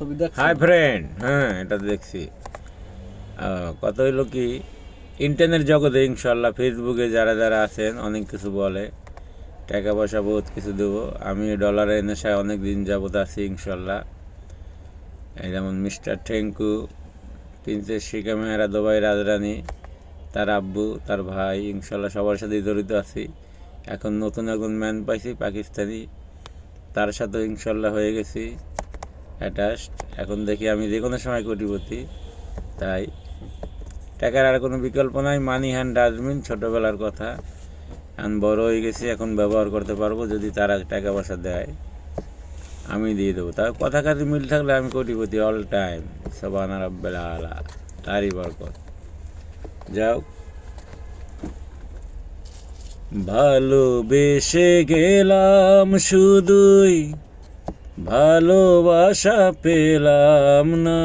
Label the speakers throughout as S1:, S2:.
S1: ছবি দেখছেন?
S2: Hi friend, হ্যাঁ এটা দেখছি। কত হইলো কি, ইন্টারনেট জগতে ইনশাল্লাহ ফেসবুকে যারা যারা আছেন অনেক কিছু বলে, টাকা পয়সা বহুত কিছু দেবো। আমি ডলারের নেশায় অনেক দিন যাবত আছি ইনশাল্লাহ। এই যেমন মিস্টার ঠেঙ্কু, প্রিন্সেস শিকা মেহরা, দুবাই রাজরানী, তার আব্বু, তার ভাই, ইনশাল্লাহ সবার সাথেই জড়িত আছি। এখন নতুন একজন ম্যান পাইছি পাকিস্তানি, তার সাথে ইনশাল্লাহ হয়ে গেছি অ্যাটাচড। এখন দেখি আমি যে কোনো সময় কোটিপতি। তাই টাকার আর কোনো বিকল্প নাই। মানি হ্যান্ড ডাস্টবিন, ছোটোবেলার কথা। এখন বড় হয়ে গেছি, এখন ব্যবহার করতে পারবো। যদি তারা টাকা পয়সা দেয় আমি দিয়ে দেবো। তার কথা কাজে মিল থাকলে আমি কোটিপতি অল টাইম। সুবহান রাব্বিল আলা, তারই বরকত। যাও, ভালোবেসে গেলাম শুধুই, ভালোবাসা পেলাম না।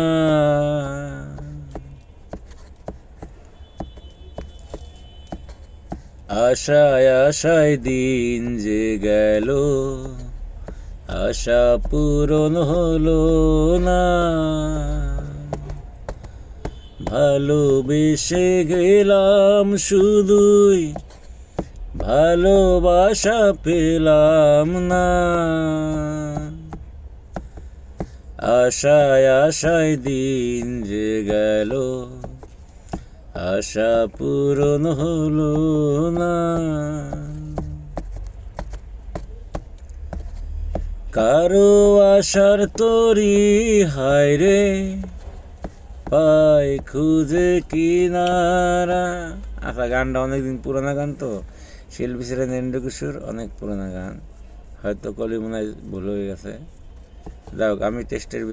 S2: আশায় আশায় দিন যে গেল, আশা পূরণ হলো না। ভালোবেসে গেলাম শুধুই, ভালোবাসা পেলাম না। আশায় আশায় দিন যে গেল, আশা পূরণ হলো না। কারো আশার তরি হায় রে, পাই খুঁজে কিনারা। আচ্ছা, গানটা অনেকদিন পুরোনো গান তো, শিল্পী ছিলেন এন্ড্রু কিশোর, অনেক পুরোনো গান। হয়তো কলি মনে হয় ভুল হয়ে গেছে। যাই হোক, আমি টেস্টের